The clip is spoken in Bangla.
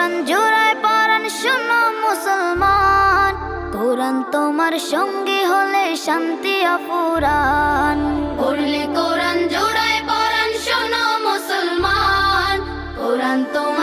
কোরআন জোড়ায় পরাণ শোনো মুসলমান, কোরআন তোমার সঙ্গী হলে শান্তি অফুরান। পড়লে কোরআন জোড়ায় পরাণ শোনো মুসলমান, কোরআন তোমার